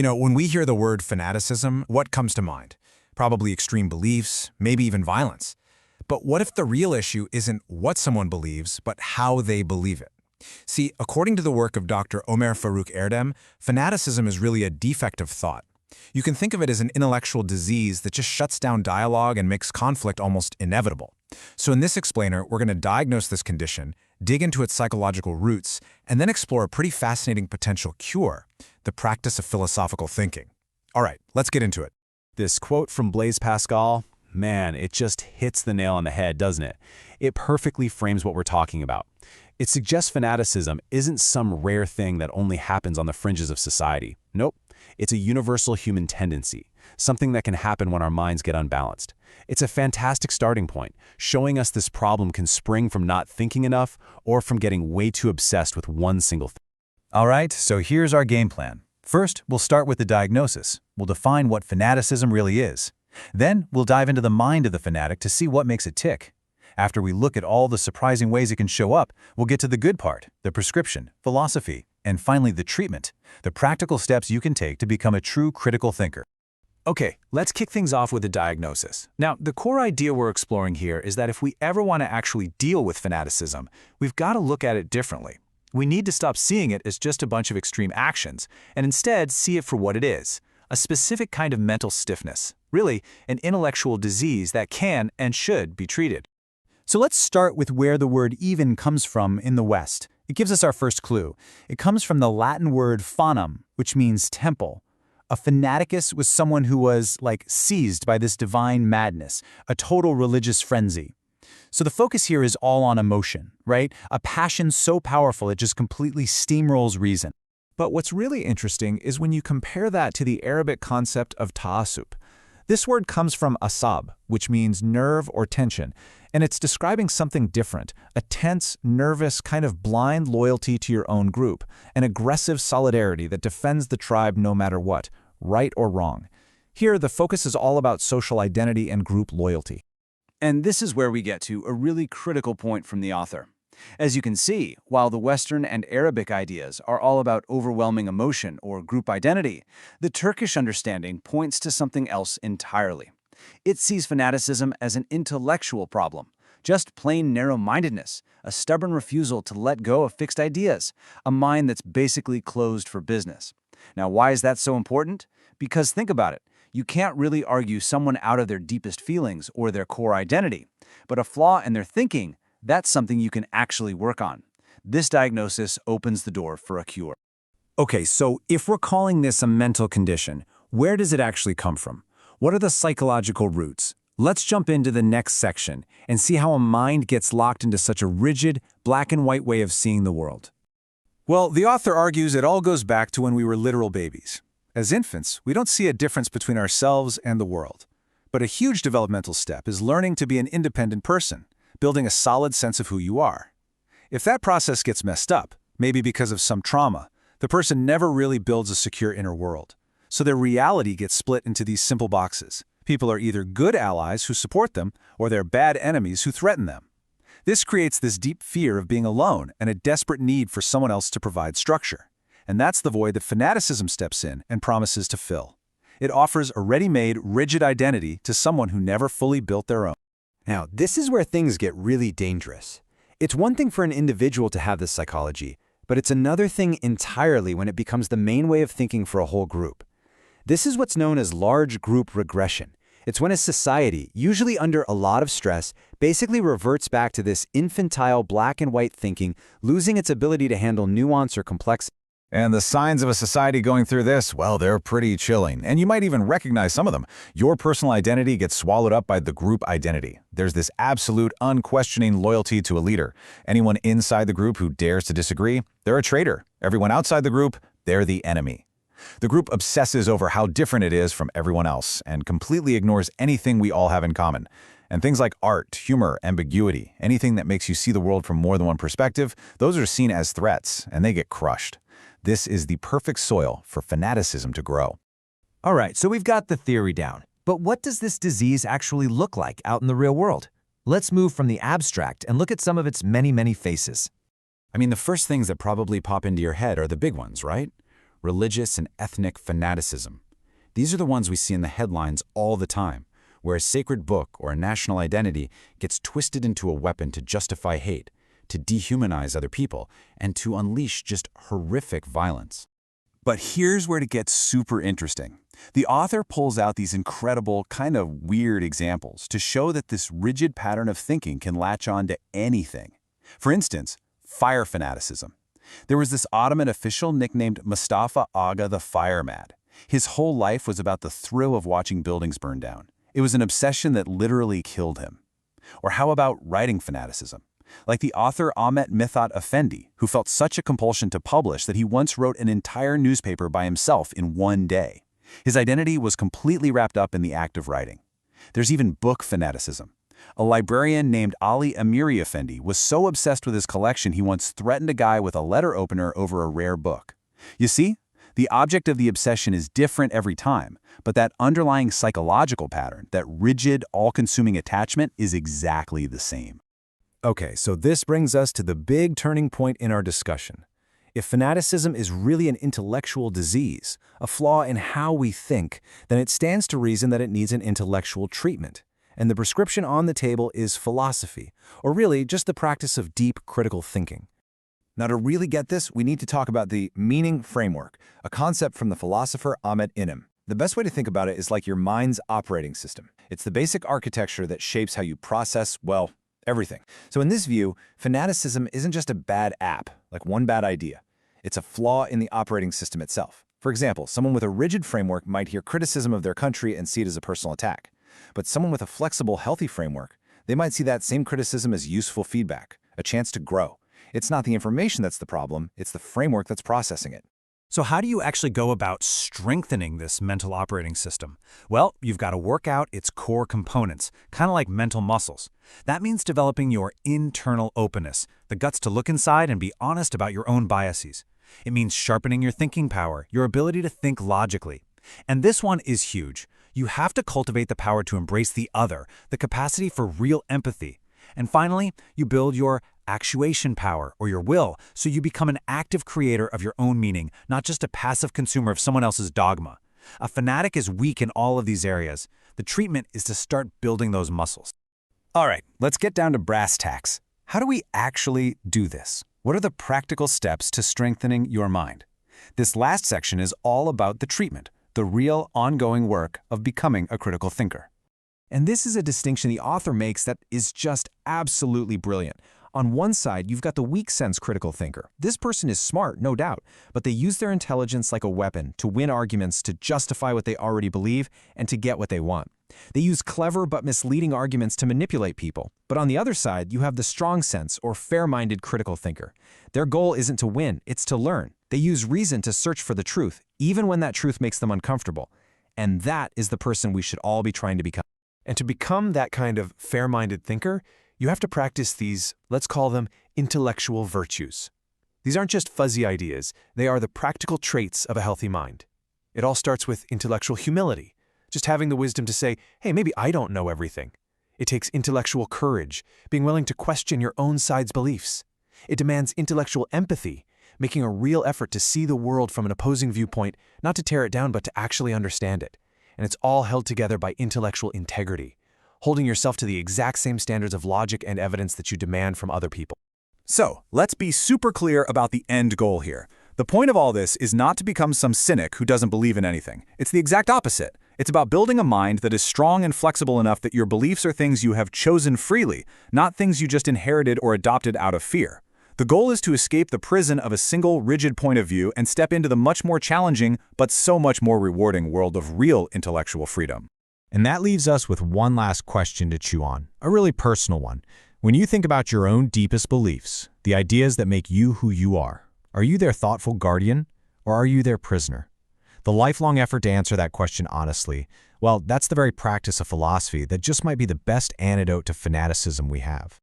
When we hear the word fanaticism, what comes to mind? Probably extreme beliefs, maybe even violence. But what if the real issue isn't what someone believes, but how they believe it? See, according to the work of Dr. Ömer Faruk Erdem, fanaticism is really a defect of thought. You can think of it as an intellectual disease that just shuts down dialogue and makes conflict almost inevitable. So in this explainer, we're going to diagnose this condition, dig into its psychological roots, and then explore a pretty fascinating potential cure, the practice of philosophical thinking. All right, let's get into it. This quote from Blaise Pascal, man, it just hits the nail on the head, doesn't it? It perfectly frames what we're talking about. It suggests fanaticism isn't some rare thing that only happens on the fringes of society. Nope, it's a universal human tendency, something that can happen when our minds get unbalanced. It's a fantastic starting point, showing us this problem can spring from not thinking enough or from getting way too obsessed with one single thing. All right, so here's our game plan. First, we'll start with the diagnosis. We'll define what fanaticism really is. Then, we'll dive into the mind of the fanatic to see what makes it tick. After we look at all the surprising ways it can show up, we'll get to the good part, the prescription, philosophy, and finally the treatment, the practical steps you can take to become a true critical thinker. Okay, let's kick things off with a diagnosis. Now, the core idea we're exploring here is that if we ever want to actually deal with fanaticism, we've got to look at it differently. We need to stop seeing it as just a bunch of extreme actions, and instead see it for what it is, a specific kind of mental stiffness, really an intellectual disease that can and should be treated. So let's start with where the word even comes from in the West. It gives us our first clue. It comes from the Latin word fanum, which means temple. A fanaticus was someone who was, seized by this divine madness, a total religious frenzy. So the focus here is all on emotion, right? A passion so powerful it just completely steamrolls reason. But what's really interesting is when you compare that to the Arabic concept of ta'assub. This word comes from asab, which means nerve or tension, and it's describing something different, a tense, nervous, kind of blind loyalty to your own group, an aggressive solidarity that defends the tribe no matter what, right or wrong. Here, the focus is all about social identity and group loyalty. And this is where we get to a really critical point from the author. As you can see, while the Western and Arabic ideas are all about overwhelming emotion or group identity, the Turkish understanding points to something else entirely. It sees fanaticism as an intellectual problem, just plain narrow-mindedness, a stubborn refusal to let go of fixed ideas, a mind that's basically closed for business. Now, why is that so important? Because think about it. You can't really argue someone out of their deepest feelings or their core identity, but a flaw in their thinking, that's something you can actually work on. This diagnosis opens the door for a cure. Okay, so if we're calling this a mental condition, where does it actually come from? What are the psychological roots? Let's jump into the next section and see how a mind gets locked into such a rigid, black and white way of seeing the world. Well, the author argues it all goes back to when we were literal babies. As infants, we don't see a difference between ourselves and the world. But a huge developmental step is learning to be an independent person, building a solid sense of who you are. If that process gets messed up, maybe because of some trauma, the person never really builds a secure inner world. So their reality gets split into these simple boxes. People are either good allies who support them, or they're bad enemies who threaten them. This creates this deep fear of being alone and a desperate need for someone else to provide structure. And that's the void that fanaticism steps in and promises to fill. It offers a ready-made, rigid identity to someone who never fully built their own. Now, this is where things get really dangerous. It's one thing for an individual to have this psychology, but it's another thing entirely when it becomes the main way of thinking for a whole group. This is what's known as large group regression. It's when a society, usually under a lot of stress, basically reverts back to this infantile black and white thinking, losing its ability to handle nuance or complexity. And the signs of a society going through this, well, they're pretty chilling. And you might even recognize some of them. Your personal identity gets swallowed up by the group identity. There's this absolute, unquestioning loyalty to a leader. Anyone inside the group who dares to disagree, they're a traitor. Everyone outside the group, they're the enemy. The group obsesses over how different it is from everyone else and completely ignores anything we all have in common. And things like art, humor, ambiguity, anything that makes you see the world from more than one perspective, those are seen as threats, and they get crushed. This is the perfect soil for fanaticism to grow. All right, so we've got the theory down. But what does this disease actually look like out in the real world? Let's move from the abstract and look at some of its many, many faces. I mean, the first things that probably pop into your head are the big ones, right? religious and ethnic fanaticism. These are the ones we see in the headlines all the time, where a sacred book or a national identity gets twisted into a weapon to justify hate, to dehumanize other people, and to unleash just horrific violence. But here's where it gets super interesting. The author pulls out these incredible, kind of weird examples to show that this rigid pattern of thinking can latch on to anything. For instance, fire fanaticism. There was this Ottoman official nicknamed Mustafa Aga the Fire Mad. His whole life was about the thrill of watching buildings burn down. It was an obsession that literally killed him. Or how about writing fanaticism? Like the author Ahmet Mithat Efendi, who felt such a compulsion to publish that he once wrote an entire newspaper by himself in one day. His identity was completely wrapped up in the act of writing. There's even book fanaticism. A librarian named Ali Amiri Effendi was so obsessed with his collection he once threatened a guy with a letter opener over a rare book. You see, the object of the obsession is different every time, but that underlying psychological pattern, that rigid, all-consuming attachment, is exactly the same. Okay, so this brings us to the big turning point in our discussion. If fanaticism is really an intellectual disease, a flaw in how we think, then it stands to reason that it needs an intellectual treatment. And the prescription on the table is philosophy, or really just the practice of deep critical thinking. Now, to really get this, we need to talk about the meaning framework, a concept from the philosopher Ahmet İnönü. The best way to think about it is like your mind's operating system. It's the basic architecture that shapes how you process, well, everything. So in this view, fanaticism isn't just a bad app, like one bad idea. It's a flaw in the operating system itself. For example, someone with a rigid framework might hear criticism of their country and see it as a personal attack. But someone with a flexible, healthy framework, they might see that same criticism as useful feedback, a chance to grow. It's not the information that's the problem, it's the framework that's processing it. So how do you actually go about strengthening this mental operating system? Well, you've got to work out its core components, kind of like mental muscles. That means developing your internal openness, the guts to look inside and be honest about your own biases. It means sharpening your thinking power, your ability to think logically. And this one is huge. You have to cultivate the power to embrace the other, the capacity for real empathy. And finally, you build your actuation power, or your will, so you become an active creator of your own meaning, not just a passive consumer of someone else's dogma. A fanatic is weak in all of these areas. The treatment is to start building those muscles. All right, let's get down to brass tacks. How do we actually do this? What are the practical steps to strengthening your mind? This last section is all about the treatment, the real ongoing work of becoming a critical thinker. And this is a distinction the author makes that is just absolutely brilliant. On one side, you've got the weak sense critical thinker. This person is smart, no doubt, but they use their intelligence like a weapon to win arguments, to justify what they already believe, and to get what they want. They use clever but misleading arguments to manipulate people. But on the other side, you have the strong sense or fair-minded critical thinker. Their goal isn't to win, it's to learn. They use reason to search for the truth, even when that truth makes them uncomfortable. And that is the person we should all be trying to become. And to become that kind of fair-minded thinker, you have to practice these, let's call them, intellectual virtues. These aren't just fuzzy ideas, they are the practical traits of a healthy mind. It all starts with intellectual humility, just having the wisdom to say, hey, maybe I don't know everything. It takes intellectual courage, being willing to question your own side's beliefs. It demands intellectual empathy, making a real effort to see the world from an opposing viewpoint, not to tear it down, but to actually understand it. And it's all held together by intellectual integrity, holding yourself to the exact same standards of logic and evidence that you demand from other people. So, let's be super clear about the end goal here. The point of all this is not to become some cynic who doesn't believe in anything. It's the exact opposite. It's about building a mind that is strong and flexible enough that your beliefs are things you have chosen freely, not things you just inherited or adopted out of fear. The goal is to escape the prison of a single, rigid point of view and step into the much more challenging, but so much more rewarding world of real intellectual freedom. And that leaves us with one last question to chew on, a really personal one. When you think about your own deepest beliefs, the ideas that make you who you are you their thoughtful guardian, or are you their prisoner? The lifelong effort to answer that question honestly, well, that's the very practice of philosophy that just might be the best antidote to fanaticism we have.